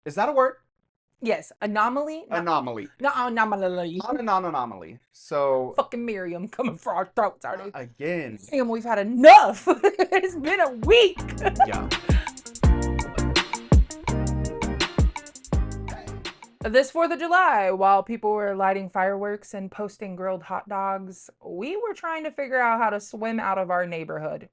Is that a word? Yes, anomaly. No, Anomaly. no, anomaly. Not a non-anomaly. So, Fucking Miriam coming for our throats, are they? again, Sam, we've had enough. It's been a week. yeah. This 4th of July, while people were lighting fireworks and posting grilled hot dogs, we were trying to figure out how to swim out of our neighborhood.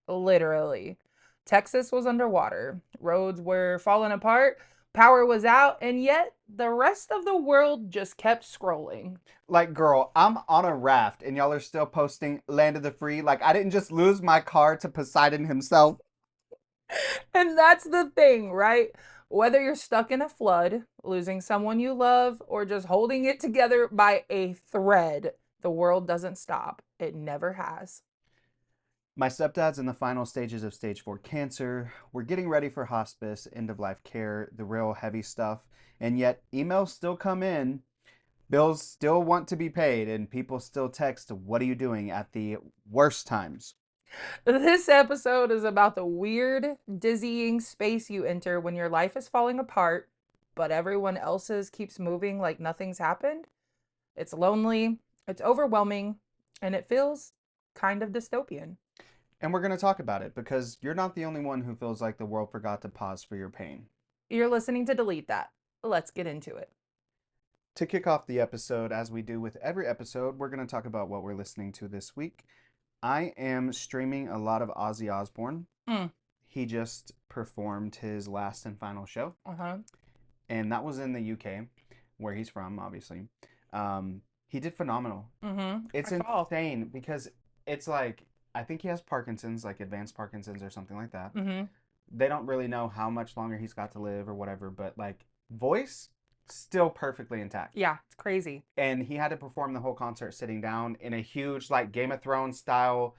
Literally. Texas was underwater, roads were falling apart, power was out, and yet the rest of the world just kept scrolling. Like, girl, I'm on a raft and y'all are still posting Land of the Free. Like, I didn't just lose my car to Poseidon himself. And that's the thing, right? Whether you're stuck in a flood, losing someone you love, or just holding it together by a thread, the world doesn't stop. It never has. My stepdad's in the final stages of stage 4 cancer. We're getting ready for hospice, end of life care, the real heavy stuff. And yet, emails still come in, bills still want to be paid, and people still text, "What are you doing?" at the worst times. This episode is about the weird, dizzying space you enter when your life is falling apart, but everyone else's keeps moving like nothing's happened. It's lonely, it's overwhelming, and it feels kind of dystopian. And we're going to talk about it because you're not the only one who feels like the world forgot to pause for your pain. You're listening to Delete That. Let's get into it. To kick off the episode, as we do with every episode, we're going to talk about what we're listening to this week. I am streaming a lot of Ozzy Osbourne. Mm. He just performed his last and final show, Uh-huh. and that was in the UK, where he's from, obviously. He did phenomenal. Mm-hmm. It's insane because it's like, I think he has Parkinson's, like advanced Parkinson's or something like that. Mm-hmm. They don't really know how much longer he's got to live or whatever, but like voice still perfectly intact. Yeah, it's crazy. And he had to perform the whole concert sitting down in a huge like Game of Thrones style.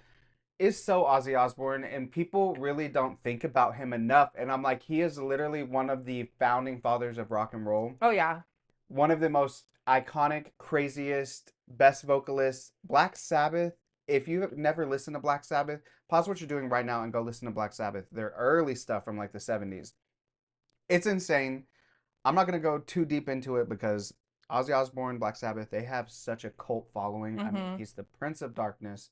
Is so Ozzy Osbourne, and people really don't think about him enough. And I'm like, he is literally one of the founding fathers of rock and roll. Oh, yeah. One of the most iconic, craziest, best vocalists. Black Sabbath. If you've never listened to Black Sabbath, pause what you're doing right now and go listen to Black Sabbath. Their early stuff from like the 70s. It's insane. I'm not going to go too deep into it because Ozzy Osbourne, Black Sabbath, they have such a cult following. I mean, he's the Prince of Darkness.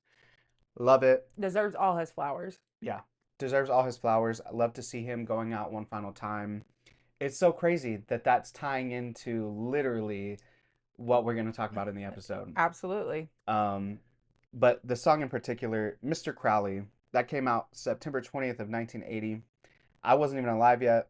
Love it. Deserves all his flowers. Yeah. Deserves all his flowers. I love to see him going out one final time. It's so crazy that that's tying into literally what we're going to talk about in the episode. Absolutely. But the song in particular, Mr. Crowley, that came out September 20th of 1980. I wasn't even alive yet,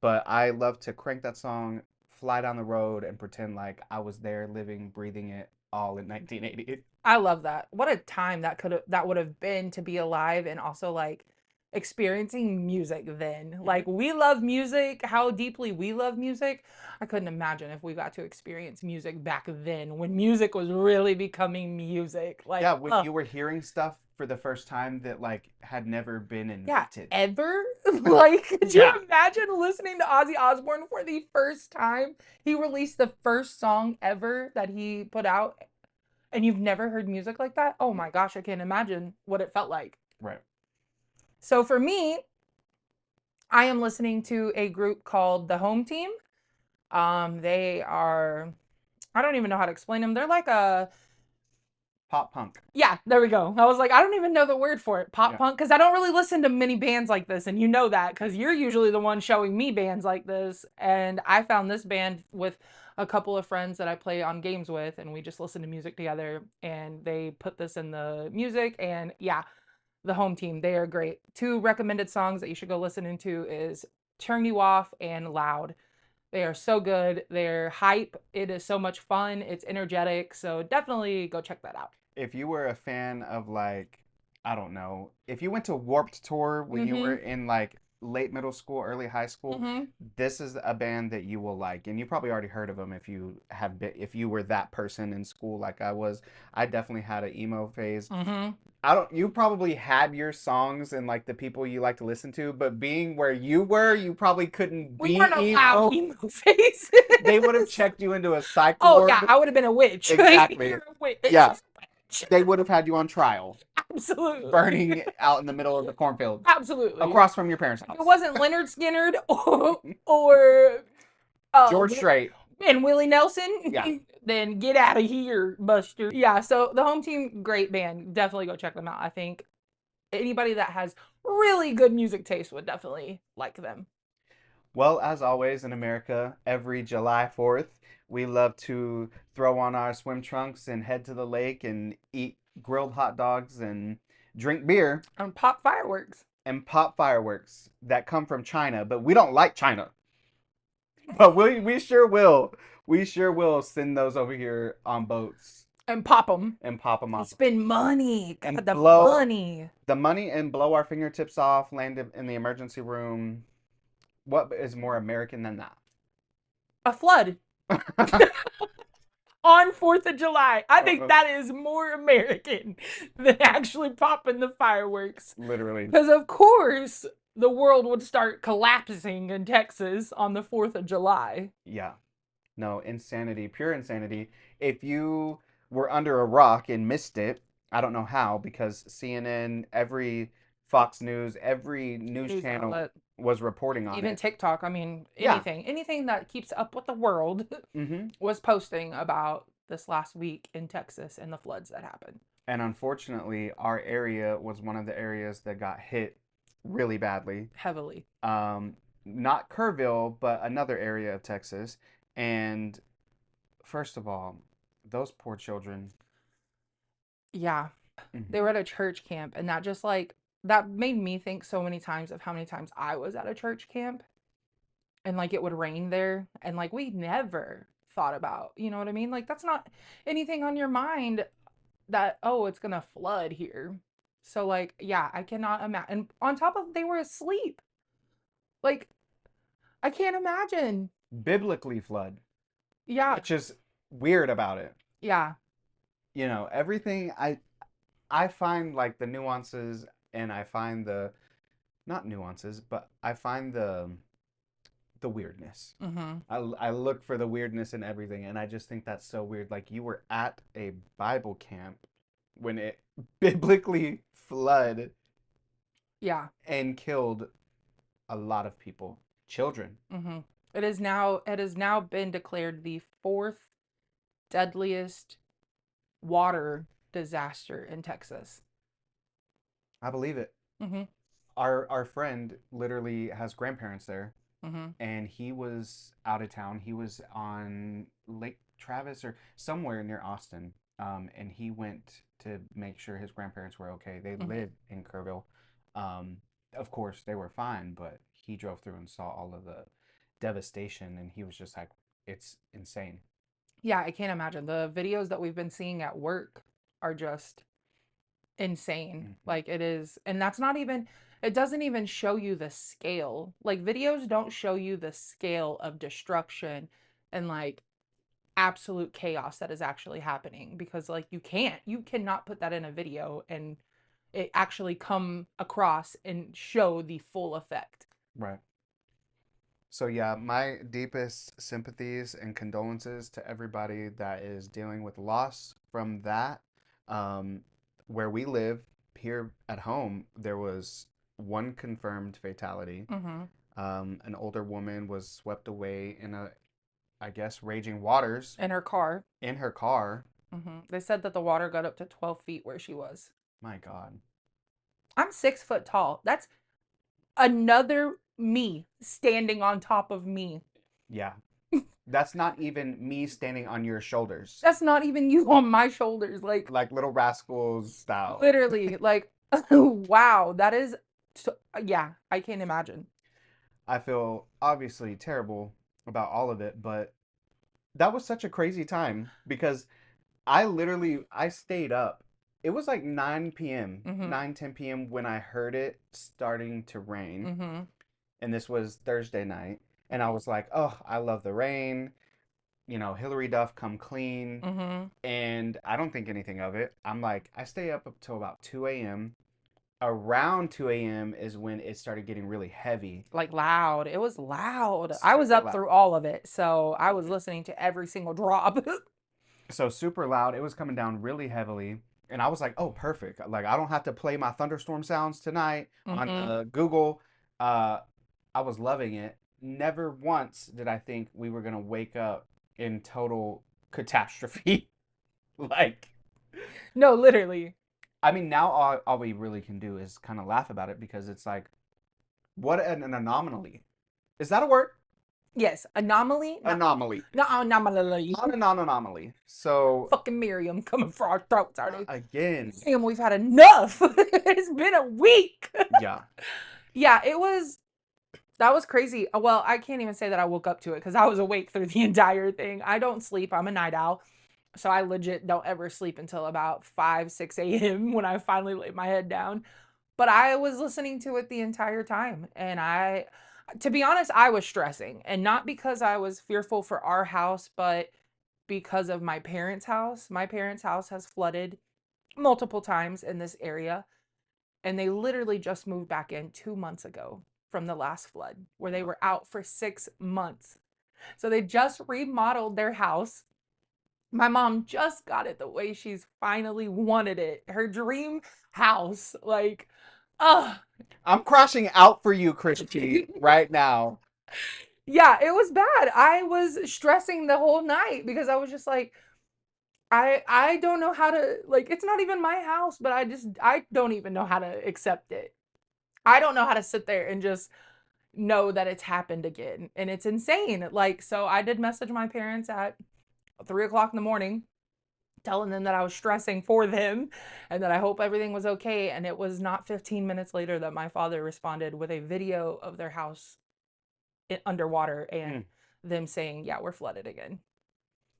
but I love to crank that song, fly down the road, and pretend like I was there living, breathing it all in 1980. I love that. What a time that would have been to be alive and also like experiencing music then. Like we love music, how deeply we love music. I couldn't imagine if we got to experience music back then when music was really becoming music. Like yeah, when you were hearing stuff for the first time that like had never been invented. Yeah, ever? Like, could you imagine listening to Ozzy Osbourne for the first time? He released the first song ever that he put out, and you've never heard music like that? Oh my gosh, I can't imagine what it felt like. Right. So for me, I am listening to a group called The Home Team. They are, I don't even know how to explain them. They're like a pop punk. Yeah, there we go. I was like, I don't even know the word for it. Pop punk, because I don't really listen to many bands like this, and you know that because you're usually the one showing me bands like this. And I found this band with a couple of friends that I play on games with, and we just listen to music together, and they put this in the music, and yeah, The Home Team, they are great. 2 recommended songs that you should go listen into is Turn You Off and Loud. They are so good. They're hype. It is so much fun. It's energetic. So definitely go check that out. If you were a fan of like, I don't know, if you went to Warped Tour when you were in like late middle school, early high school, this is a band that you will like, and you probably already heard of them if you have been, if you were that person in school like I was. I definitely had an emo phase. You probably had your songs and like the people you like to listen to, but being where you were, you probably couldn't be emo. Phase. They would have checked you into a psych ward. Oh yeah, I would have been a witch. Exactly. You're a witch. Yeah. They would have had you on trial. Absolutely. Burning out in the middle of the cornfield. Absolutely. Across from your parents' house. It wasn't Leonard Skinner or George Strait. And Willie Nelson? Yeah. Then get out of here, Buster. Yeah, so the home team, great band. Definitely go check them out. I think anybody that has really good music taste would definitely like them. Well, as always in America, every July 4th, we love to throw on our swim trunks and head to the lake and eat grilled hot dogs and drink beer And pop fireworks. and pop fireworks that come from China, but we don't like China. But we sure will. We sure will send those over here on boats And pop them. and pop them And off. spend money. And God, the blow money. the money and blow our fingertips off, land in the emergency room. What is more American than that? A flood. On 4th of July. I think that is more American than actually popping the fireworks. Literally. Because, of course, the world would start collapsing in Texas on the 4th of July. Yeah. No, insanity, pure insanity. If you were under a rock and missed it, I don't know how, because CNN, every Fox News, every news channel outlet. Was reporting on Even it. TikTok, I mean, Yeah. anything that keeps up with the world was posting about this last week in Texas and the floods that happened. And unfortunately, our area was one of the areas that got hit really badly. Heavily. Not Kerrville, but another area of Texas. And first of all, those poor children. Yeah. They were at a church camp, and that just like that made me think so many times of how many times I was at a church camp and like it would rain there and like we never thought about, you know what I mean? Like that's not anything on your mind that oh, it's going to flood here. So like, yeah, I cannot imagine. And on top of they were asleep. Like I can't imagine. Biblically flood. Yeah. Which is weird about it. Yeah. You know, everything I find like the nuances and I find the not nuances, but I find the weirdness. I look for the weirdness in everything, and I just think that's so weird. Like you were at a Bible camp when it biblically flooded, yeah, and killed a lot of people, children. It has now been declared the 4th deadliest water disaster in Texas. I believe it. Our friend literally has grandparents there, and he was out of town. He was on Lake Travis or somewhere near Austin, and he went to make sure his grandparents were okay. They lived in Kerrville. Of course, they were fine, but he drove through and saw all of the devastation, and he was just like, it's insane. Yeah, I can't imagine. The videos that we've been seeing at work are just insane. Like it is, and that's not even, it doesn't even show you the scale. Like videos don't show you the scale of destruction and like absolute chaos that is actually happening because like you cannot put that in a video and it actually come across and show the full effect. Right. So yeah, my deepest sympathies and condolences to everybody that is dealing with loss from that. Where we live here at home, there was one confirmed fatality. An older woman was swept away in I guess, raging waters. In her car. In her car. They said that the water got up to 12 feet where she was. My God. I'm 6 foot tall. That's another me standing on top of me. Yeah. That's not even me standing on your shoulders. That's not even you on my shoulders. Like Little Rascals style. Literally. Like, wow. That is, yeah, I can't imagine. I feel obviously terrible about all of it, but that was such a crazy time because I stayed up. It was like 9 p.m., 10 p.m. when I heard it starting to rain. And this was Thursday night. And I was like, oh, I love the rain. You know, Hillary Duff come clean. And I don't think anything of it. I'm like, I stay up till about 2 a.m. Around 2 a.m. is when it started getting really heavy. Like loud. It was loud. I was up through all of it. So I was listening to every single drop. So super loud. It was coming down really heavily. And I was like, oh, perfect. Like, I don't have to play my thunderstorm sounds tonight on Google. I was loving it. never once did I think we were gonna wake up in total catastrophe. Like, No, literally. I mean, now all we really can do is kind of laugh about it because it's like, what an anomaly. Is that a word? Yes, anomaly. No, Anomaly. no anomaly. Not an anomaly. So, Fucking Miriam coming for our throats, already. again, Sam, we've had enough. It's been a week. yeah. Yeah, that was crazy. Well, I can't even say that I woke up to it because I was awake through the entire thing. I don't sleep. I'm a night owl. So I legit don't ever sleep until about 5, 6 a.m. when I finally lay my head down. But I was listening to it the entire time. And to be honest, I was stressing. And not because I was fearful for our house, but because of my parents' house. My parents' house has flooded multiple times in this area. And they literally just moved back in 2 months ago from the last flood, where they were out for 6 months. So they just remodeled their house. My mom just got it the way she's finally wanted it. Her dream house. Like, ugh. I'm crashing out for you, Christy, right now. Yeah, it was bad. I was stressing the whole night because I was just like, I don't know how to, like, it's not even my house, but I don't even know how to accept it. I don't know how to sit there and just know that it's happened again. And it's insane. Like, so I did message my parents at 3 o'clock in the morning, telling them that I was stressing for them and that I hope everything was okay. And it was not 15 minutes later that my father responded with a video of their house underwater and them saying, yeah, we're flooded again.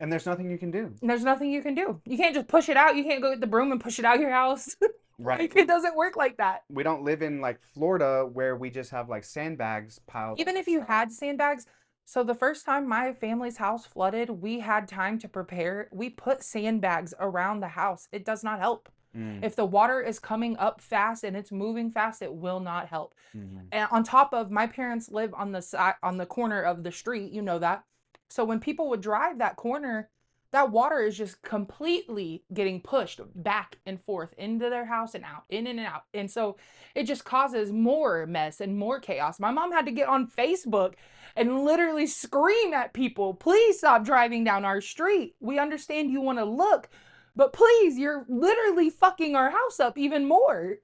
And there's nothing you can do. And there's nothing you can do. You can't just push it out. You can't go get the broom and push it out of your house. Right. Like, it doesn't work like that. We don't live in like Florida where we just have like sandbags piled. Even if you had sandbags, so the first time my family's house flooded, we had time to prepare. We put sandbags around the house. It does not help. If the water is coming up fast and it's moving fast, it will not help. And on top of, my parents live on the side, on the corner of the street, you know that. So when people would drive that corner, that water is just completely getting pushed back and forth into their house and out, in and out. And so it just causes more mess and more chaos. My mom had to get on Facebook and literally scream at people, please stop driving down our street. We understand you want to look, but please, you're literally fucking our house up even more.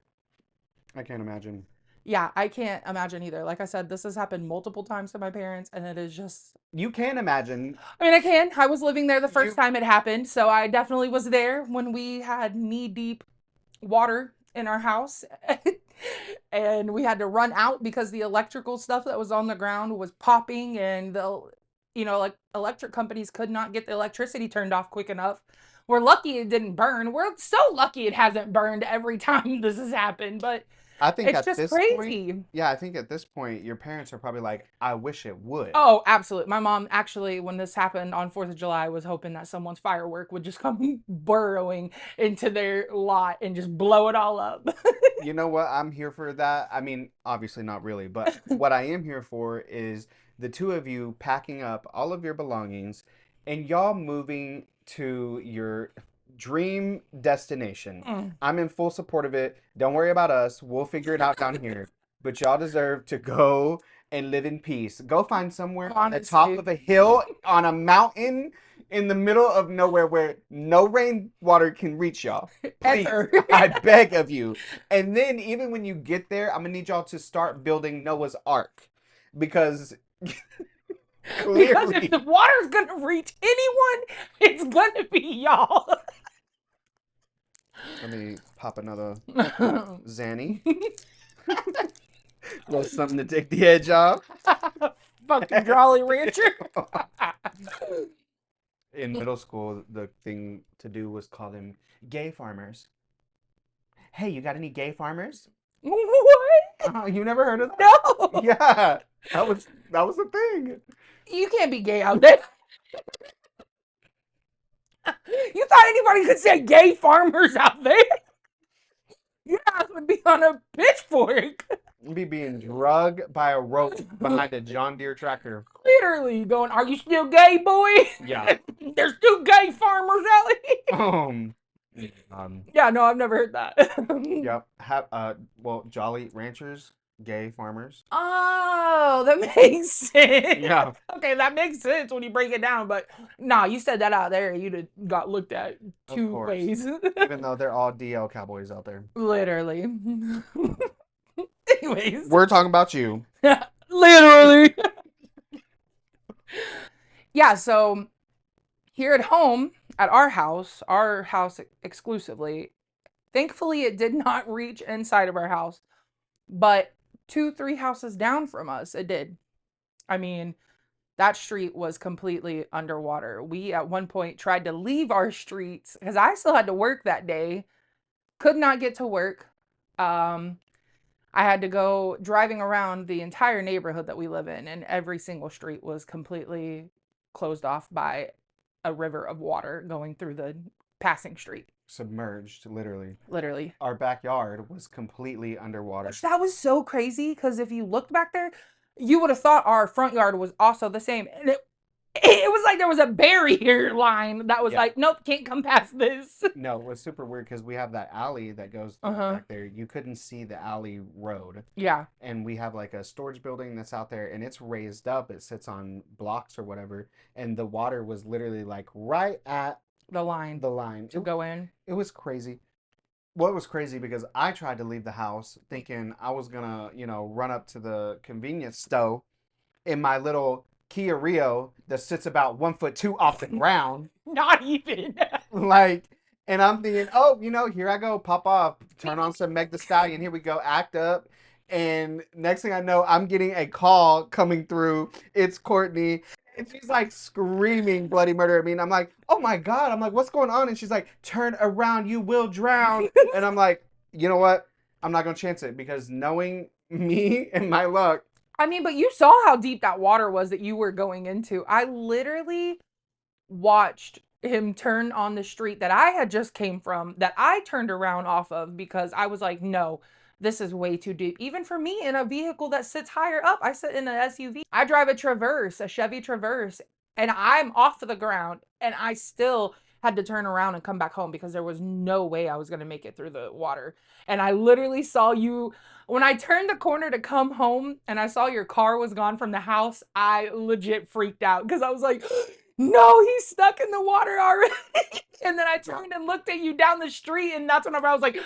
I can't imagine. Yeah, I can't imagine either. Like I said, this has happened multiple times to my parents, and it is just... You can imagine. I mean, I can. I was living there the first time it happened, so I definitely was there when we had knee-deep water in our house. And we had to run out because the electrical stuff that was on the ground was popping, and like electric companies could not get the electricity turned off quick enough. We're lucky it didn't burn. We're so lucky it hasn't burned every time this has happened, but I think it's at just this crazy. point, yeah, I think at this point, your parents are probably like, I wish it would. Oh, absolutely. My mom actually, when this happened on 4th of July, was hoping that someone's firework would just come burrowing into their lot and just blow it all up. You know what? I'm here for that. I mean, obviously not really, but what I am here for is the two of you packing up all of your belongings and y'all moving to your dream destination. I'm in full support of it. Don't worry about us. We'll figure it out down here. But y'all deserve to go and live in peace. Go find somewhere on the top of a hill, on a mountain, in the middle of nowhere where no rainwater can reach y'all. Please, I beg of you. And then even when you get there, I'm gonna need y'all to start building Noah's Ark. Because because if the water's gonna reach anyone, it's gonna be y'all. Let me pop another Zanny. A little something to take the edge off. Fucking Jolly Rancher. In middle school, the thing to do was call them gay farmers. Hey, you got any gay farmers? What? You never heard of that? No. Yeah, that was the thing. You can't be gay out there. You thought anybody could say gay farmers out there? Your ass would be on a pitchfork. Be being drugged by a rope behind a John Deere tractor. Literally going, are you still gay, boy? Yeah. There's 2 gay farmers out here. Yeah, no, I've never heard that. Yep. Well, Jolly Ranchers. Gay farmers. Oh, that makes sense. Yeah. Okay, that makes sense when you break it down. But nah, you said that out there, you'd have got looked at Of two course. ways. Even though they're all DL cowboys out there. Literally. Anyways. We're talking about you. Literally. Yeah, so here at home, at our house exclusively, thankfully it did not reach inside of our house, but 2, 3 houses down from us, it did. I mean, that street was completely underwater. We at one point tried to leave our streets because I still had to work that day. Could not get to work. I had to go driving around the entire neighborhood that we live in, and every single street was completely closed off by a river of water going through the passing street. Submerged, literally. Literally. Our backyard was completely underwater. Which that was so crazy because if you looked back there, you would have thought our front yard was also the same. And it was like there was a barrier line that was like, nope, can't come past this. No, it was super weird because we have that alley that goes back there. You couldn't see the alley road. Yeah. And we have like a storage building that's out there and it's raised up. It sits on blocks or whatever. And the water was literally like right at the line. To go in. It was crazy. Well, it was crazy because I tried to leave the house thinking I was gonna, run up to the convenience store in my little Kia Rio that sits about 1'2" off the ground. Not even. And I'm thinking, oh, here I go, pop off, turn on some Meg Thee Stallion, here we go, act up. And next thing I know, I'm getting a call coming through. It's Courtney. And she's like screaming bloody murder at me. And I'm like, oh my God. I'm like, what's going on? And she's like, turn around, you will drown. And I'm like, you know what? I'm not going to chance it because knowing me and my luck. I mean, but you saw how deep that water was that you were going into. I literally watched him turn on the street that I had just came from, that I turned around off of because I was like, no, this is way too deep. Even for me in a vehicle that sits higher up, I sit in an SUV. I drive a Traverse, a Chevy Traverse, and I'm off the ground and I still had to turn around and come back home because there was no way I was going to make it through the water. And I literally saw you when I turned the corner to come home and I saw your car was gone from the house. I legit freaked out because I was like, no, he's stuck in the water already. And then I turned and looked at you down the street, and that's whenever I was like,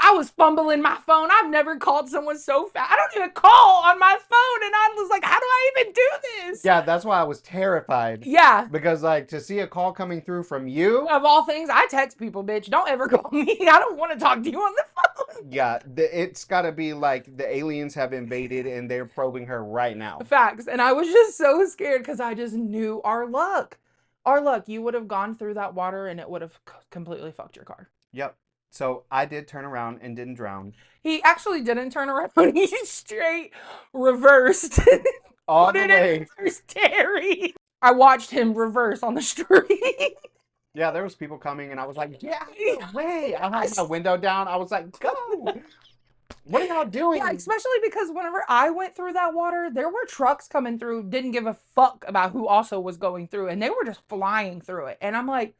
I was fumbling my phone. I've never called someone so fast. I don't even call on my phone. And I was like, how do I even do this? Yeah, that's why I was terrified. Yeah. Because to see a call coming through from you. Of all things, I text people, bitch. Don't ever call me. I don't want to talk to you on the phone. Yeah, it's got to be like the aliens have invaded and they're probing her right now. Facts. And I was just so scared because I just knew our luck. Our luck, you would have gone through that water and it would have completely fucked your car. Yep. So I did turn around and didn't drown. He actually didn't turn around. He straight reversed. All the way. Terry. I watched him reverse on the street. Yeah, there was people coming and I was like, yeah, no way. I had my window down. I was like, go. What are y'all doing? Yeah, especially because whenever I went through that water, there were trucks coming through, didn't give a fuck about who also was going through, and they were just flying through it. And I'm like,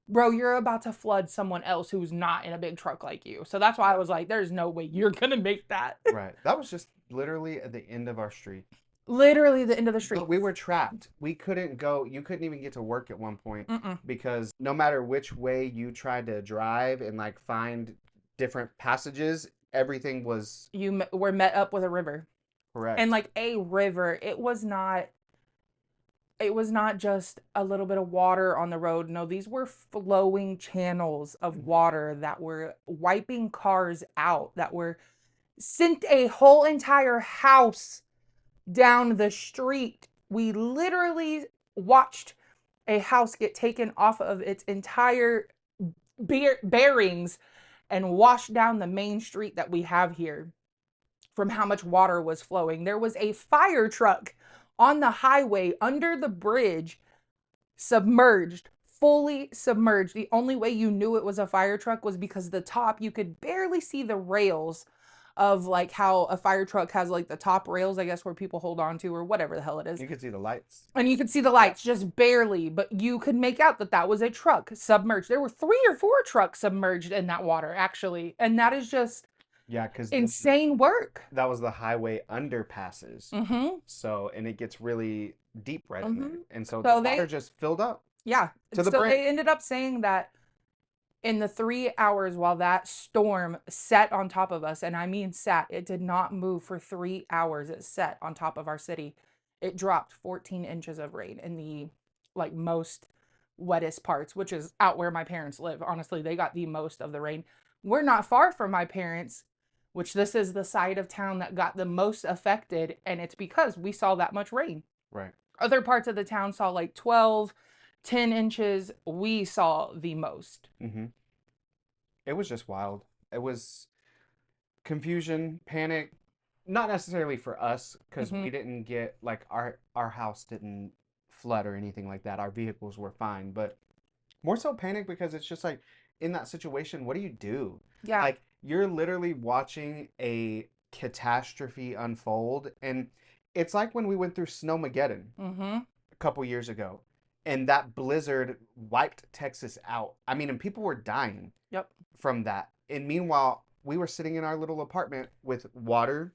bro, you're about to flood someone else who's not in a big truck like you. So that's why I was like, there's no way you're going to make that. Right. That was just literally at the end of our street. Literally the end of the street. But we were trapped. We couldn't go. You couldn't even get to work at one point because no matter which way you tried to drive and find different passages, everything was. You were met up with a river. Correct. And a river. It was not just a little bit of water on the road. No, these were flowing channels of water that were wiping cars out, that were sent a whole entire house down the street. We literally watched a house get taken off of its entire bearings and washed down the main street that we have here from how much water was flowing. There was a fire truck on the highway under the bridge, submerged, fully submerged. The only way you knew it was a fire truck was because the top, you could barely see the rails of how a fire truck has the top rails, I guess, where people hold on to or whatever the hell it is. You could see the lights. And you could see the lights just barely, but you could make out that that was a truck submerged. There were 3 or 4 trucks submerged in that water, actually. And that is just, Yeah, because Insane work. that was the highway underpasses. Mm-hmm. So, and it gets really deep right in Mm-hmm. there. And so the So water they, just filled up yeah. to the So brim. they ended up saying that in the 3 hours while that storm sat on top of us, and I mean sat, it did not move for 3 hours. It sat on top of our city. It dropped 14 inches of rain in the like most wettest parts, which is out where my parents live. Honestly, they got the most of the rain. We're not far from my parents, which this is the side of town that got the most affected, and it's because we saw that much rain. Right. Other parts of the town saw like 12, 10 inches. We saw the most. Mm-hmm. It was just wild. It was confusion, panic, not necessarily for us because Mm-hmm. we didn't get like our house didn't flood or anything like that. Our vehicles were fine, but more so panic because it's just like in that situation, what do you do? Yeah. Like you're literally watching a catastrophe unfold, and it's like when we went through Snowmageddon Mm-hmm. a couple years ago, and that blizzard wiped Texas out. I mean, and people were dying Yep. from that. And meanwhile, we were sitting in our little apartment with water,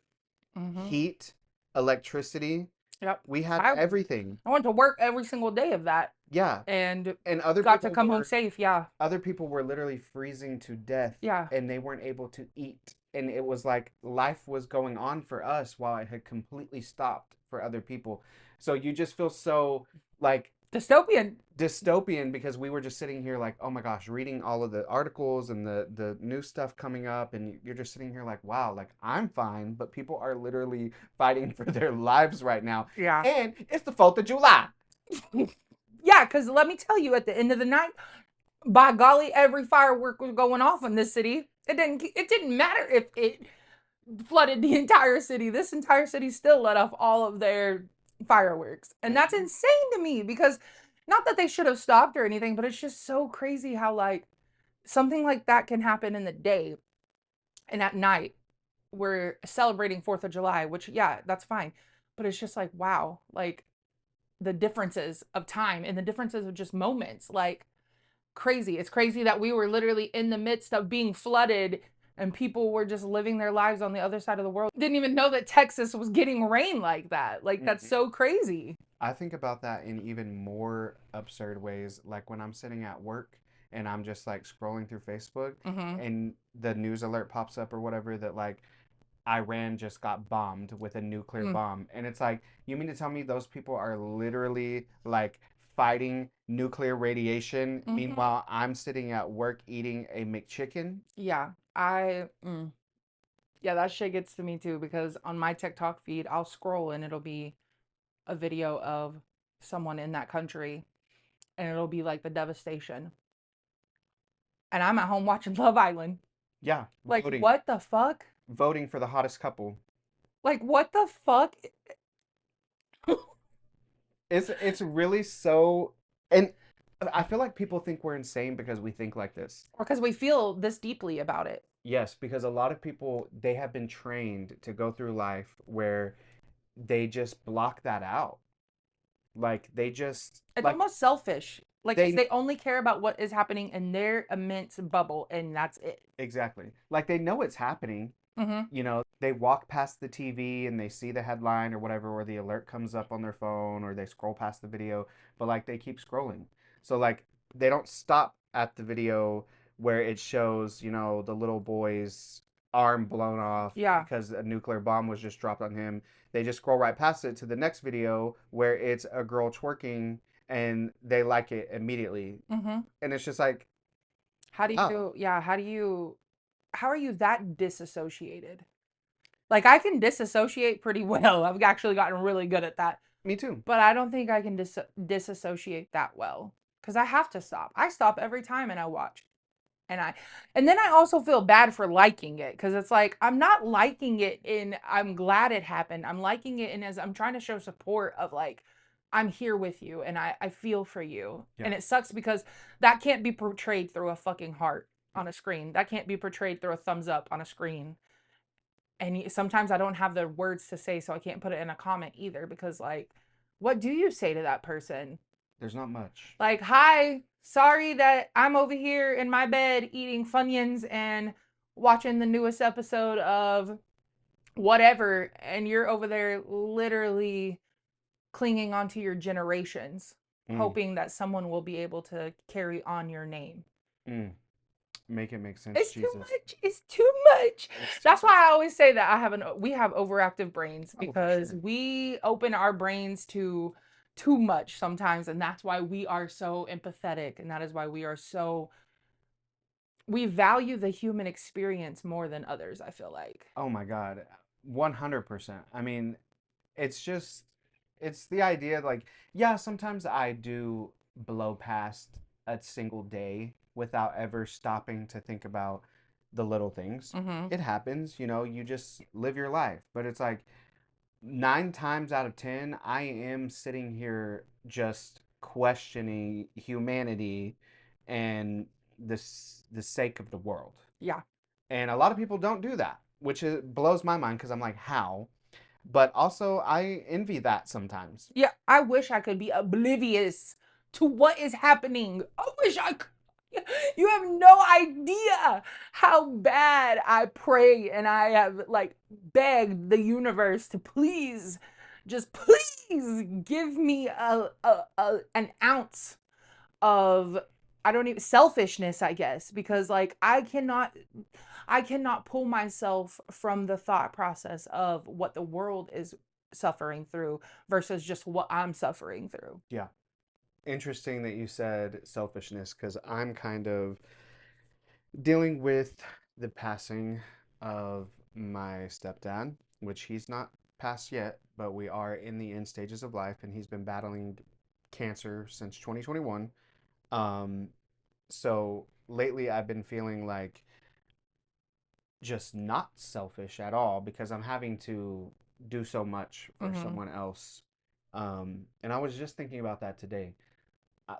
Mm-hmm. heat, electricity. Yep. We had I everything. I went to work every single day of that Yeah. and And got to come home safe. Yeah. other people were literally freezing to death Yeah. and they weren't able to eat. And it was like life was going on for us while it had completely stopped for other people. So you just feel so like Dystopian. dystopian because we were just sitting here like, oh my gosh, reading all of the articles and the new stuff coming up, and you're just sitting here like, wow, like I'm fine, but people are literally fighting for their lives right now. Yeah. And it's the 4th of July. Yeah, because let me tell you, at the end of the night, by golly, every firework was going off in this city. It didn't matter if it flooded the entire city. This entire city still let off all of their fireworks. And that's insane to me because not that they should have stopped or anything, but it's just so crazy how like something like that can happen in the day and at night we're celebrating 4th of July, which yeah, that's fine. But it's just like wow, like the differences of time and the differences of just moments. Like crazy. It's crazy that we were literally in the midst of being flooded and people were just living their lives on the other side of the world. Didn't even know that Texas was getting rain like that. Like that's Mhm. so crazy. I think about that in even more absurd ways, like when I'm sitting at work and I'm just like scrolling through Facebook Mhm. and the news alert pops up or whatever that like Iran just got bombed with a nuclear Mm. bomb. And it's like, you mean to tell me those people are literally like fighting nuclear radiation? Mhm. Meanwhile, I'm sitting at work eating a McChicken? Yeah. Yeah, that shit gets to me too because on my TikTok feed, I'll scroll and it'll be a video of someone in that country and it'll be like the devastation. And I'm at home watching Love Island. Yeah, Like, voting. what the fuck? Voting for the hottest couple. Like, what the fuck? It's really so, and I feel like people think we're insane because we think like this. Or because we feel this deeply about it. Yes, because a lot of people they have been trained to go through life where they just block that out. Like they just It's like almost selfish. Like, because they they only care about what is happening in their immense bubble, and that's it. exactly. Like they know it's happening. Mm-hmm. You know, they walk past the TV and they see the headline or whatever, or the alert comes up on their phone, or they scroll past the video, but like they keep scrolling. So like they don't stop at the video where it shows, you know, the little boy's arm blown off Yeah. because a nuclear bomb was just dropped on him. They just scroll right past it to the next video where it's a girl twerking and they like it immediately. Mm-hmm. And it's just like, How do oh, you, yeah, how are you that disassociated? Like, I can disassociate pretty well. I've actually gotten really good at that. me too. But I don't think I can disassociate that well because I have to stop. I stop every time and I watch. And then I also feel bad for liking it because it's like I'm not liking it in I'm glad it happened. I'm liking it in as I'm trying to show support of like I'm here with you and I feel for you. Yeah. And it sucks because that can't be portrayed through a fucking heart on a screen. That can't be portrayed through a thumbs up on a screen. And sometimes I don't have the words to say, so I can't put it in a comment either because like what do you say to that person? There's not much. Like, hi, sorry that I'm over here in my bed eating Funyuns and watching the newest episode of whatever, and you're over there literally clinging onto your generations, Mm, hoping that someone will be able to carry on your name. mm. Make it make sense, It's too Jesus. much. It's too much. It's too That's much. why I always say that we have overactive brains, Oh, for because sure. we open our brains to too much sometimes, and that's why we are so empathetic, and that is why we value the human experience more than others, I feel like. Oh my God. 100%. I mean, it's just, it's the idea like, yeah, sometimes I do blow past a single day without ever stopping to think about the little things. Mhm. It happens, you just live your life. But it's like 9 times out of 10, I am sitting here just questioning humanity and the sake of the world. Yeah. And a lot of people don't do that, which blows my mind because I'm like, how? But also, I envy that sometimes. Yeah, I wish I could be oblivious to what is happening. I wish I could. You have no idea how bad I pray and I have like begged the universe to please, just please give me an ounce of, I don't even, selfishness, I guess, because like I cannot pull myself from the thought process of what the world is suffering through versus just what I'm suffering through. Yeah. Interesting that you said selfishness because I'm kind of dealing with the passing of my stepdad, which he's not passed yet, but we are in the end stages of life, and he's been battling cancer since 2021. Um, so lately I've been feeling like just not selfish at all because I'm having to do so much for Mm-hmm. someone else. And I was just thinking about that today.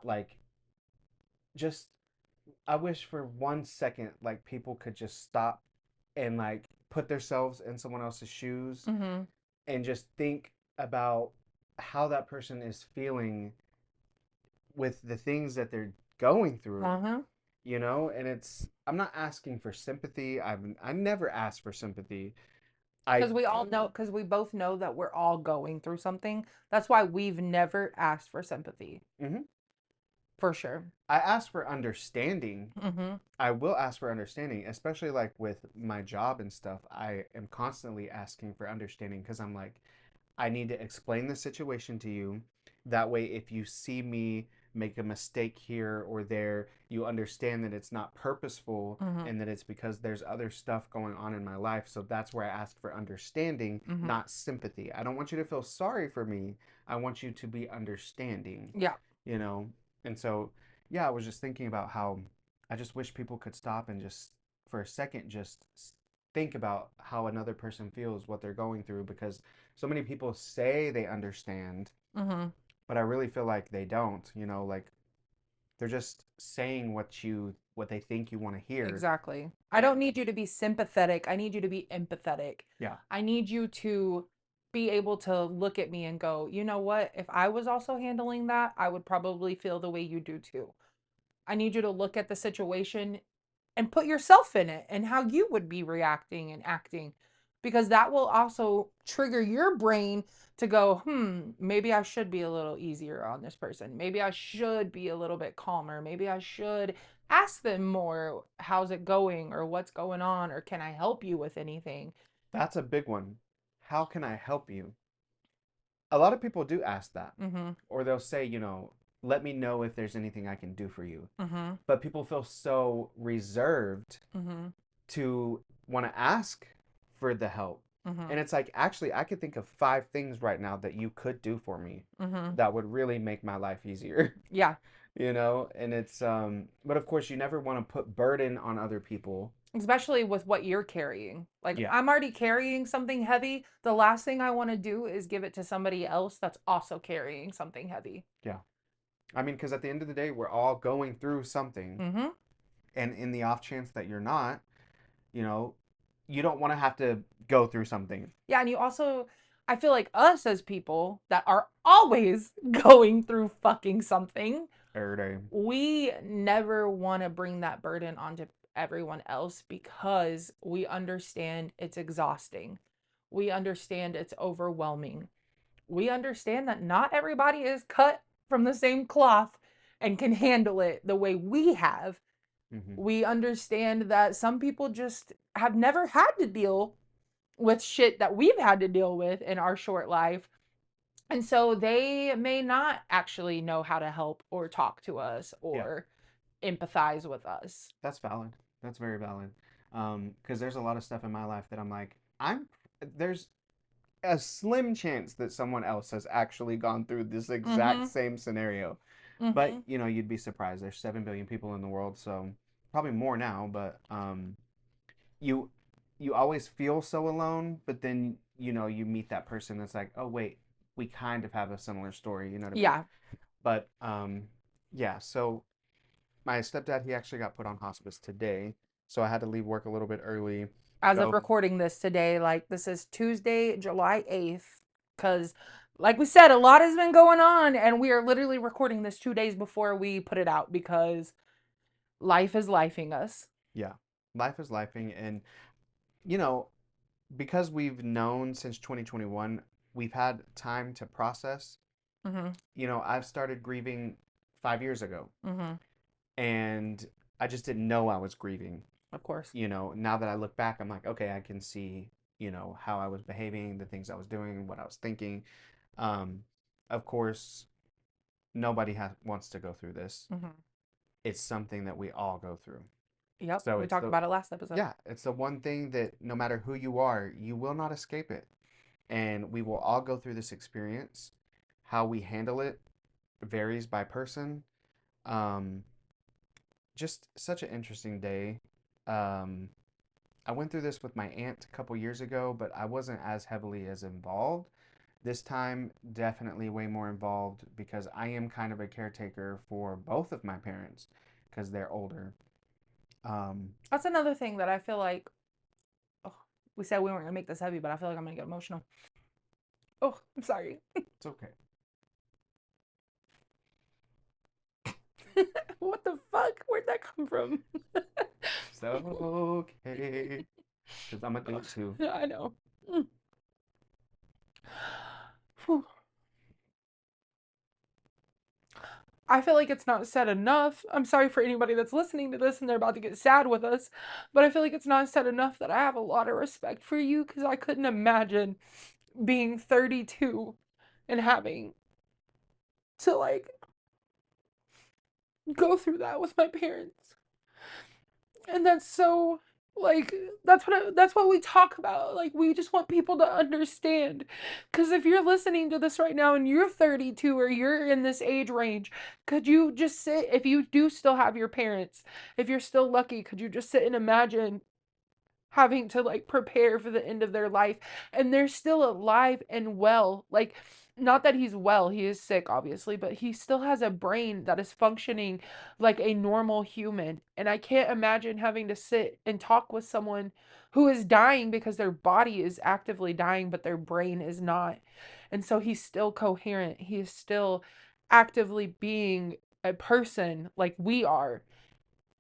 Like, just I wish for 1 second, like people could just stop and like put themselves in someone else's shoes Mm-hmm. and just think about how that person is feeling with the things that they're going through, Uh-huh. and I'm not asking for sympathy. I never ask for sympathy. I Because we both know that we're all going through something. That's why we've never asked for sympathy, mhm. for sure. I ask for understanding. Mm-hmm. I will ask for understanding, especially like with my job and stuff. I am constantly asking for understanding because I'm like, I need to explain the situation to you. That way, if you see me make a mistake here or there, you understand that it's not purposeful Mm-hmm. and that it's because there's other stuff going on in my life. So that's where I ask for understanding, Mm-hmm. not sympathy. I don't want you to feel sorry for me. I want you to be understanding, Yeah. you know? And so, yeah, I was just thinking about how I just wish people could stop and just for a second just think about how another person feels, what they're going through, because so many people say they understand, Mm-hmm. but I really feel like they don't, like they're just saying what they think you want to hear. Exactly. I don't need you to be sympathetic. I need you to be empathetic. Yeah. I need you to be able to look at me and go, you know what? If I was also handling that, I would probably feel the way you do too. I need you to look at the situation and put yourself in it and how you would be reacting and acting, because that will also trigger your brain to go, maybe I should be a little easier on this person. Maybe I should be a little bit calmer. Maybe I should ask them more, how's it going, or what's going on, or can I help you with anything? That's a big one. How can I help you? A lot of people do ask that, Mhm. or they'll say, let me know if there's anything I can do for you. Mhm. But people feel so reserved Mhm. to want to ask for the help. Mhm. And it's like, actually, I could think of 5 things right now that you could do for me Mhm. that would really make my life easier, Yeah. And but of course, you never want to put burden on other people. Especially with what you're carrying. Like, Yeah. I'm already carrying something heavy. The last thing I want to do is give it to somebody else that's also carrying something heavy. Yeah. I mean, because at the end of the day, we're all going through something. Mm-hmm. And in the off chance that you're not, you know, you don't want to have to go through something. Yeah, and you also, I feel like us as people that are always going through fucking something, Every day. we never want to bring that burden everyone else because we understand it's exhausting. We understand it's overwhelming. We understand that not everybody is cut from the same cloth and can handle it the way we have. Mm-hmm. We understand that some people just have never had to deal with shit that we've had to deal with in our short life. And so they may not actually know how to help or talk to us Yeah, or empathize with us. that's valid. That's very valid. Because there's a lot of stuff in my life that I'm like, there's a slim chance that someone else has actually gone through this exact Mm-hmm. same scenario. But, Mm-hmm. you'd be surprised. There's 7 billion people in the world, so probably more now, but you you always feel so alone, but then, you meet that person that's like, "Oh, wait, we kind of have a similar story," you know what I mean? Yeah. But yeah, so my stepdad, he actually got put on hospice today, so I had to leave work a little bit early. As of Go. recording this today, like this is Tuesday, July 8th, because like we said, a lot has been going on, and we are literally recording this 2 days before we put it out because life is lifing us. Yeah. Life is lifing, and you know, because we've known since 2021, we've had time to process. Mm-hmm. I've started grieving 5 years ago, Mm-hmm. and I just didn't know I was grieving. Of course. Now that I look back, I'm like, okay, I can see, how I was behaving, the things I was doing, what I was thinking. Um, of course, nobody wants to go through this. Mm-hmm. It's something that we all go through. Yep. So We it's talked the about it last episode. yeah, it's the one thing that no matter who you are, you will not escape it. And we will all go through this experience. How we handle it varies by person. Um, just such an interesting day. Um, I went through this with my aunt a couple years ago, but I wasn't as heavily as involved. This time, definitely way more involved because I am kind of a caretaker for both of my parents because they're older. Um, That's another thing that I feel like, oh, we said we weren't going to make this heavy, but I feel like I'm going to get emotional. Oh, I'm sorry. it's okay. What the fuck? Where'd that come from? So okay. Because I'm a dude too. I know. Mm. Whew. I feel like it's not said enough. I'm sorry for anybody that's listening to this and they're about to get sad with us, but I feel like it's not said enough that I have a lot of respect for you because I couldn't imagine being 32 and having to like go through that with my parents. And that's so like that's what we talk about. Like we just want people to understand. Cuz if you're listening to this right now and you're 32 or you're in this age range, could you just sit, if you do still have your parents, if you're still lucky, could you just sit and imagine having to like prepare for the end of their life and they're still alive and well, like not that he's well, he is sick obviously, but he still has a brain that is functioning like a normal human, and I can't imagine having to sit and talk with someone who is dying because their body is actively dying but their brain is not, and so he's still coherent, he is still actively being a person like we are,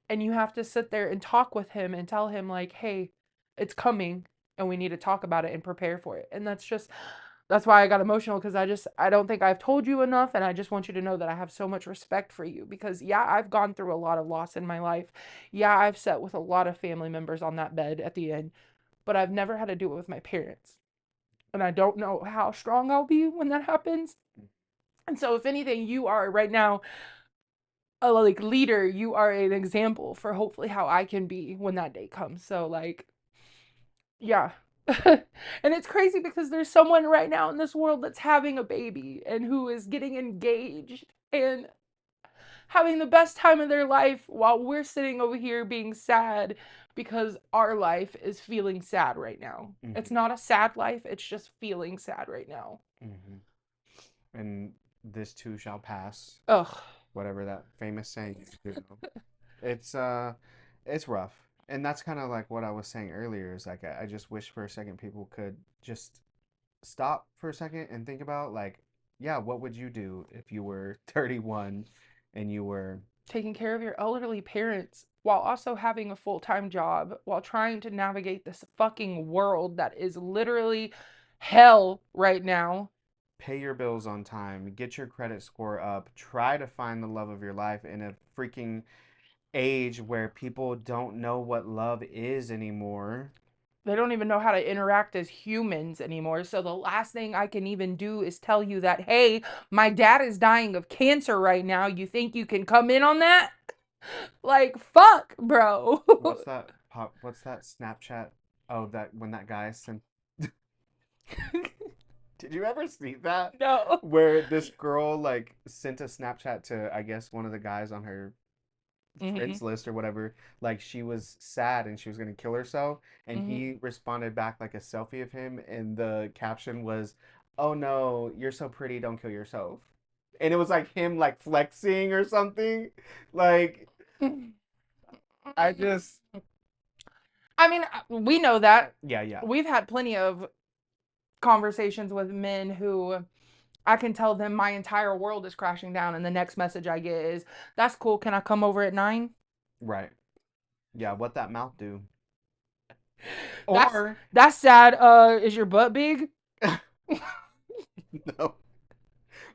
and you have to sit there and talk with him and tell him like, hey, it's coming and we need to talk about it and prepare for it. And that's why I got emotional, because I don't think I've told you enough, and I just want you to know that I have so much respect for you because yeah, I've gone through a lot of loss in my life. Yeah, I've sat with a lot of family members on that bed at the end, but I've never had to do it with my parents. And I don't know how strong I'll be when that happens. And so if anything, you are right now a like leader, you are an example for hopefully how I can be when that day comes. So like, yeah. And it's crazy because there's someone right now in this world that's having a baby and who is getting engaged and having the best time of their life while we're sitting over here being sad because our life is feeling sad right now. It's Mm-hmm. not a sad life, it's just feeling sad right now. Mm-hmm. And this too shall pass. Ugh. Whatever that famous saying is, It's it's rough. And that's kind of like what I was saying earlier is like I just wish for a second people could just stop for a second and think about like, yeah, what would you do if you were 31 and you were taking care of your elderly parents while also having a full-time job, while trying to navigate this fucking world that is literally hell right now. Pay your bills on time, get your credit score up, try to find the love of your life in a freaking age where people don't know what love is anymore. They don't even know how to interact as humans anymore. So the last thing I can even do is tell you that, hey, my dad is dying of cancer right now. You think you can come in on that? Like, fuck, bro. What's that pop? What's that Snapchat? Oh, that when that guy sent. Did you ever see that? No. Where this girl like sent a Snapchat to, I guess, one of the guys on her friends list or whatever. Like she was sad and she was gonna kill herself, and he responded back like a selfie of him, and the caption was, "Oh no, you're so pretty, don't kill yourself." And it was like him like flexing or something. Like I just. I mean, we know that. Yeah. We've had plenty of conversations with men who I can tell them my entire world is crashing down, and the next message I get is, "That's cool. Can I come over at 9?" Right. Yeah, what that mouth do? That's sad. Is your butt big? No.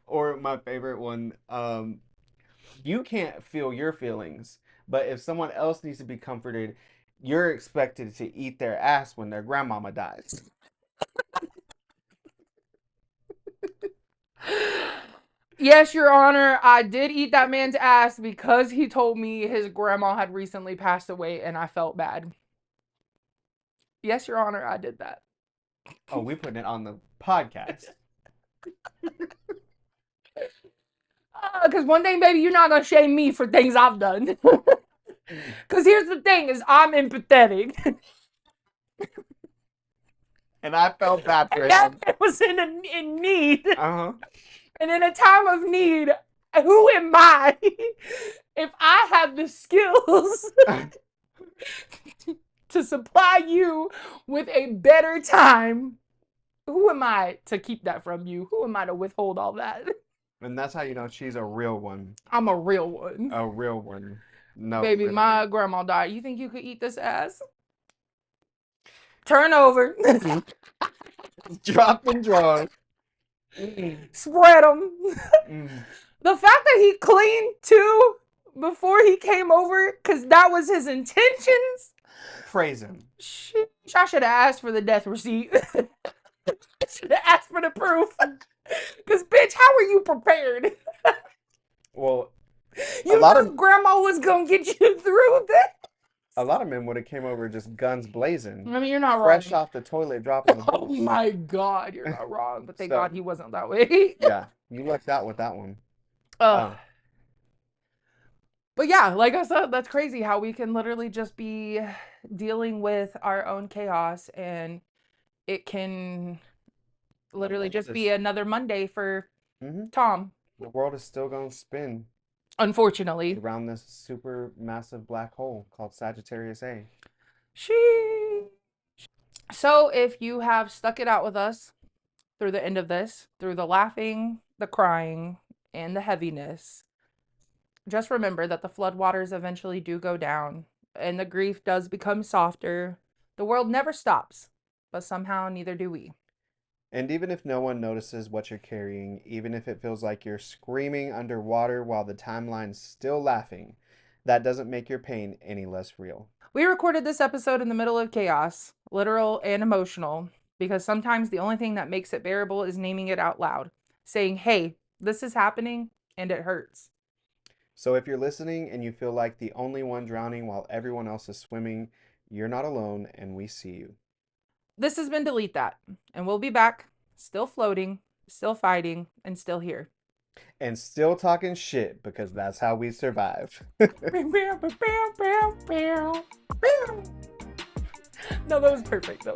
Or my favorite one, you can't feel your feelings, but if someone else needs to be comforted, you're expected to eat their ass when their grandmama dies. Yes, Your Honor, I did eat that man's ass because he told me his grandma had recently passed away and I felt bad. Yes, Your Honor, I did that. Oh, we putting it on the podcast. Because one thing, baby, you're not going to shame me for things I've done. Because here's the thing, is I'm empathetic. And I felt bad for him. That was in need. Uh-huh. And in a time of need, who am I? If I have the skills to supply you with a better time, who am I to keep that from you? Who am I to withhold all that? And that's how you know she's a real one. I'm a real one. A real one. No, baby, really. My grandma died. You think you could eat this ass? Turn over. Drop and draw. Spread them. The fact that he cleaned too before he came over, because that was his intentions. Praise him. I should have asked for the death receipt. I should have asked for the proof. Because, bitch, how were you prepared? Well, you knew grandma was going to get you through that. A lot of men would have came over just guns blazing. I mean, you're not fresh wrong. Off the toilet, dropping the Oh my God, you're not wrong. But thank God he wasn't that way. Yeah, you lucked out with that one. But yeah, like I said, that's crazy how we can literally just be dealing with our own chaos, and it can literally just be another Monday for Tom. The world is still going to spin. Unfortunately. Around this super massive black hole called Sagittarius A. So if you have stuck it out with us through the end of this, through the laughing, the crying, and the heaviness, just remember that the floodwaters eventually do go down and the grief does become softer. The world never stops, but somehow neither do we. And even if no one notices what you're carrying, even if it feels like you're screaming underwater while the timeline's still laughing, that doesn't make your pain any less real. We recorded this episode in the middle of chaos, literal and emotional, because sometimes the only thing that makes it bearable is naming it out loud, saying, hey, this is happening and it hurts. So if you're listening and you feel like the only one drowning while everyone else is swimming, you're not alone and we see you. This has been Delete That, and we'll be back, still floating, still fighting, and still here. And still talking shit, because that's how we survive. No, that was perfect.